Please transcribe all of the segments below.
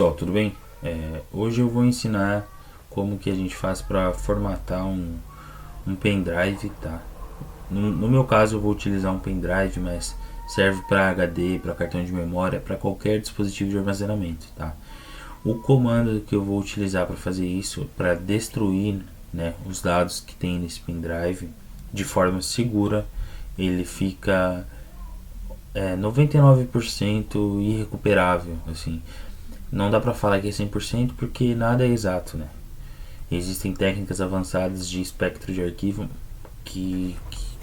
Pessoal, tudo bem? Hoje eu vou ensinar como que a gente faz para formatar um pendrive, tá? No meu caso eu vou utilizar um pendrive, mas serve para HD, para cartão de memória, para qualquer dispositivo de armazenamento, tá? O comando que eu vou utilizar para fazer isso, para destruir, né, os dados que tem nesse pendrive de forma segura, ele fica 99% irrecuperável, assim. Não dá para falar que é 100% porque nada é exato, né? Existem técnicas avançadas de espectro de arquivo que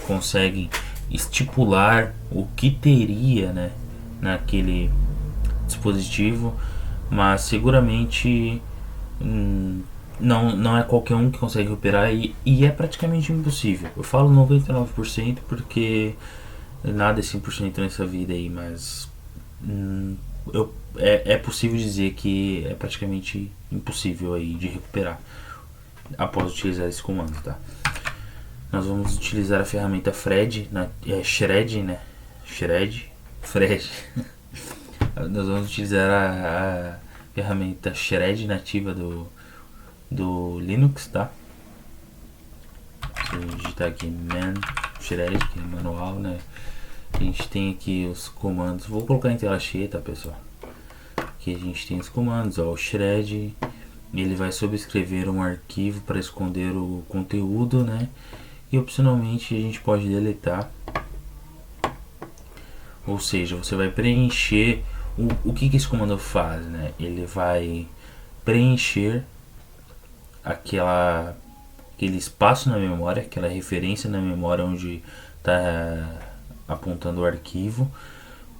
conseguem estipular o que teria, né, naquele dispositivo, mas seguramente não é qualquer um que consegue operar e é praticamente impossível. Eu falo 99% porque nada é 100% nessa vida aí, mas é possível dizer que é praticamente impossível aí de recuperar após utilizar esse comando, tá? Nós vamos utilizar a ferramenta Shred, né? Fred. Nós vamos utilizar a ferramenta Shred nativa do Linux, tá? Se eu digitar aqui man Shred, que é manual, né? A gente tem aqui os comandos. Vou colocar em tela cheia, tá, pessoal? Aqui a gente tem os comandos, ó, o shred, ele vai subscrever um arquivo para esconder o conteúdo, né? E opcionalmente a gente pode deletar. Ou seja, você vai preencher o que esse comando faz, né? Ele vai preencher aquele espaço na memória, aquela referência na memória onde está apontando o arquivo,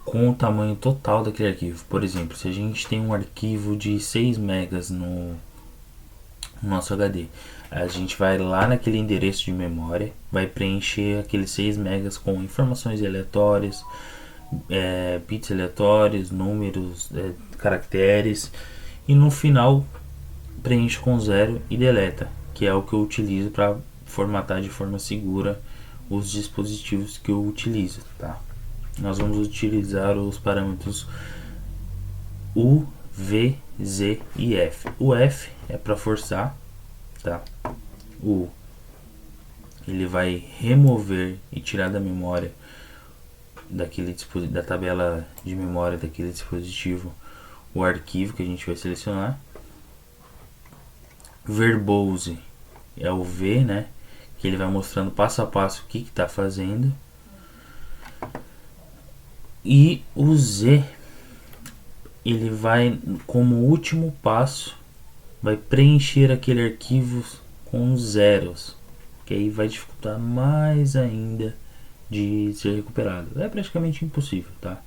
com o tamanho total daquele arquivo. Por exemplo, se a gente tem um arquivo de 6 megas no nosso HD, a gente vai lá naquele endereço de memória, vai preencher aqueles 6 megas com informações aleatórias, bits aleatórios, números, caracteres, e no final preenche com 0 e deleta, que é o que eu utilizo para formatar de forma segura os dispositivos que eu utilizo, tá? Nós vamos utilizar os parâmetros U, V, Z e F. O F é para forçar, tá? O ele vai remover e tirar da memória da tabela de memória daquele dispositivo o arquivo que a gente vai selecionar. Verbose é o V, né? Que ele vai mostrando passo a passo o que está fazendo. E o Z, ele vai, como último passo, vai preencher aquele arquivo com zeros, que aí vai dificultar mais ainda de ser recuperado. É praticamente impossível, tá?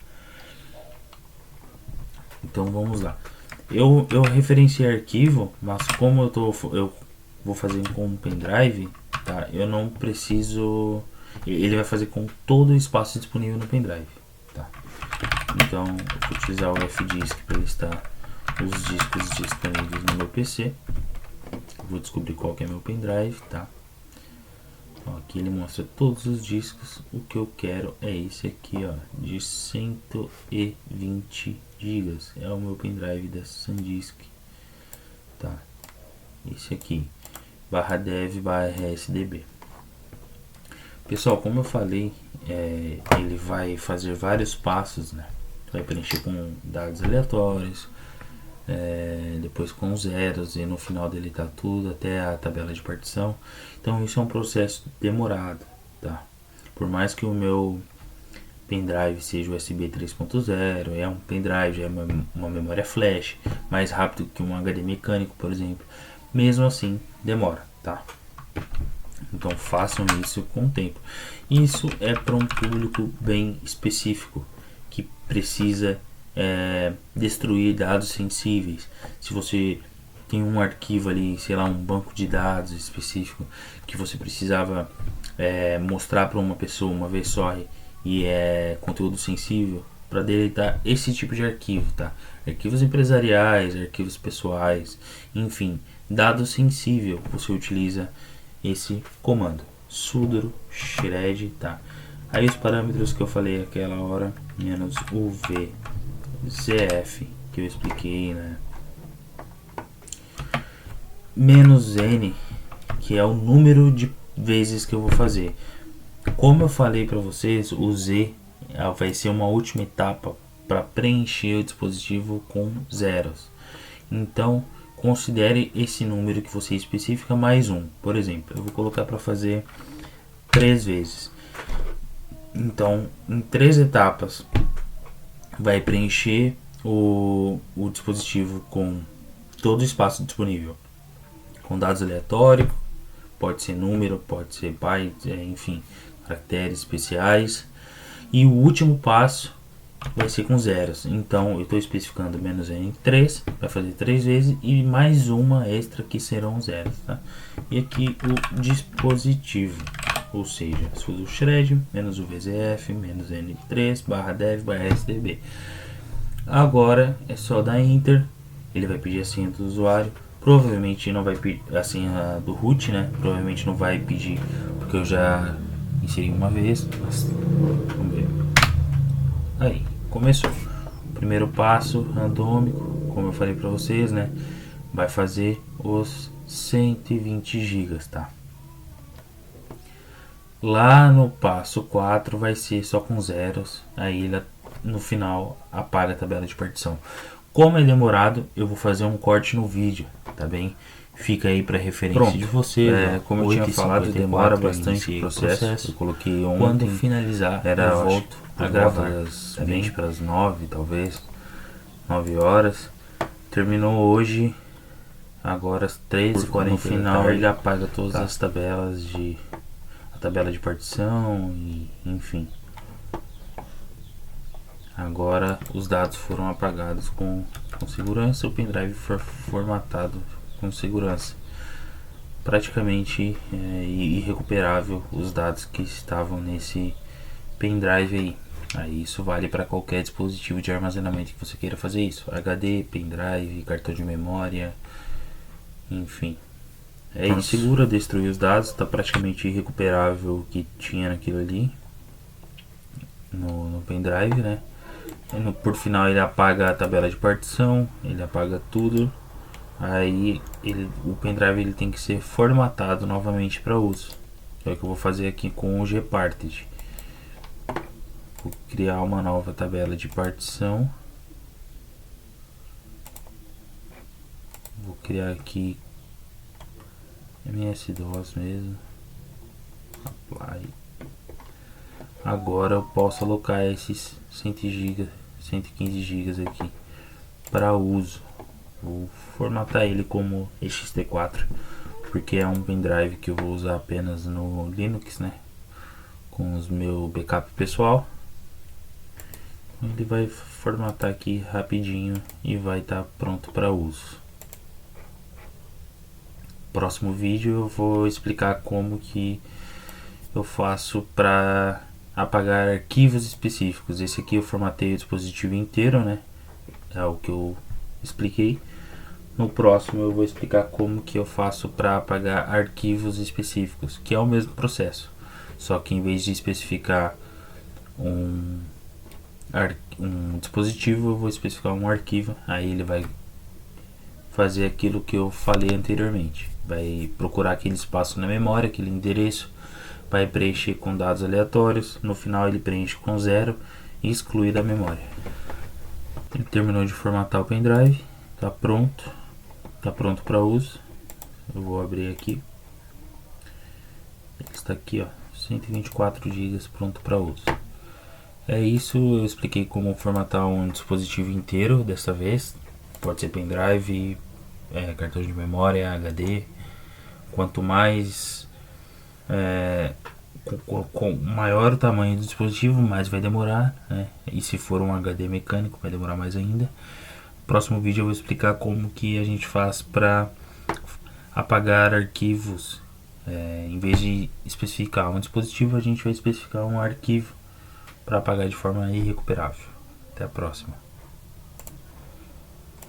Então vamos lá. Eu referenciei arquivo, mas como eu vou fazer com um pendrive, tá? Eu não preciso. Ele vai fazer com todo o espaço disponível no pendrive, tá? Então eu vou utilizar o fdisk para listar os discos disponíveis no meu PC. Eu vou descobrir qual que é meu pendrive, tá? Ó, aqui ele mostra todos os discos. O que eu quero é esse aqui, ó, de 120 GB. É o meu pendrive da SanDisk, tá? Esse aqui, /dev/rsdb. Pessoal, como eu falei, ele vai fazer vários passos, né? Vai preencher com dados aleatórios, depois com zeros, e no final dele tá tudo até a tabela de partição. Então isso é um processo demorado, tá? Por mais que o meu pendrive seja USB 3.0, é um pendrive, é uma memória flash, mais rápido que um HD mecânico, por exemplo, mesmo assim demora, tá? Então façam isso com o tempo. Isso é para um público bem específico que precisa destruir dados sensíveis. Se você tem um arquivo ali, sei lá, um banco de dados específico que você precisava mostrar para uma pessoa uma vez só e é conteúdo sensível, para deletar esse tipo de arquivo, tá? Arquivos empresariais, arquivos pessoais, enfim, dado sensível, você utiliza esse comando sudo shred, tá? Aí os parâmetros que eu falei aquela hora, menos o VZF que eu expliquei, né, menos N, que é o número de vezes que eu vou fazer. Como eu falei para vocês, o Z vai ser uma última etapa para preencher o dispositivo com zeros. Então, considere esse número que você especifica mais um. Por exemplo, eu vou colocar para fazer 3 vezes. Então, em 3 etapas, vai preencher o dispositivo com todo o espaço disponível, com dados aleatórios, pode ser número, pode ser byte, enfim, caracteres especiais. E o último passo vai ser com zeros. Então eu estou especificando menos n em 3, vai fazer 3 vezes e mais uma extra que serão zeros, tá? E aqui o dispositivo, ou seja, o shred, menos o VZF, menos n3, barra dev, barra sdb. Agora é só dar enter, ele vai pedir a senha do usuário. Provavelmente não vai pedir a senha do root, né? Provavelmente não vai pedir, porque eu já inseri uma vez. Mas, vamos ver. Aí, começou. Primeiro passo, randômico, como eu falei pra vocês, né? Vai fazer os 120 GB, tá? Lá no passo 4 vai ser só com zeros. Aí ele, no final, apaga a tabela de partição. Como é demorado, eu vou fazer um corte no vídeo, tá bem? Fica aí para referência de vocês. Como eu tinha falado, demora bastante o processo. Eu coloquei ontem. Quando finalizar, eu volto a gravar. Das 20 para as 9, talvez. 9 horas. Terminou hoje. Agora às 13h40. No final ele apaga todas as tabelas de... a tabela de partição e enfim. Agora os dados foram apagados com segurança, o pendrive foi formatado com segurança. Praticamente irrecuperável os dados que estavam nesse pendrive aí. Aí isso vale para qualquer dispositivo de armazenamento que você queira fazer isso. HD, pendrive, cartão de memória, enfim. É isso. Segura destruir os dados, está praticamente irrecuperável o que tinha naquilo ali no pendrive, né? Por final ele apaga a tabela de partição, ele apaga tudo. Aí o pendrive ele tem que ser formatado novamente para uso. É o que eu vou fazer aqui com o Gparted. Vou criar uma nova tabela de partição. Vou criar aqui MS-DOS mesmo. Apply. Agora eu posso alocar esses 100 GB, 115 GB aqui para uso. Vou formatar ele como ext4, porque é um pendrive que eu vou usar apenas no Linux, né? Com os meu backup pessoal. Ele vai formatar aqui rapidinho e vai estar pronto para uso. Próximo vídeo eu vou explicar como que eu faço para apagar arquivos específicos. Esse aqui eu formatei o dispositivo inteiro, né? É o que eu expliquei. No próximo eu vou explicar como que eu faço para apagar arquivos específicos, que é o mesmo processo, só que em vez de especificar um dispositivo, eu vou especificar um arquivo. Aí ele vai fazer aquilo que eu falei anteriormente, vai procurar aquele espaço na memória, aquele endereço, vai preencher com dados aleatórios, no final ele preenche com 0 e exclui da memória. Ele terminou de formatar o pendrive, está pronto para uso. Eu vou abrir aqui, ele está aqui, ó, 124 GB pronto para uso. É isso, eu expliquei como formatar um dispositivo inteiro desta vez. Pode ser pendrive, cartão de memória, HD. Quanto mais com maior o tamanho do dispositivo, mais vai demorar, né? E se for um HD mecânico, vai demorar mais ainda. No próximo vídeo eu vou explicar como que a gente faz para apagar arquivos. Em vez de especificar um dispositivo, a gente vai especificar um arquivo para apagar de forma irrecuperável. Até a próxima.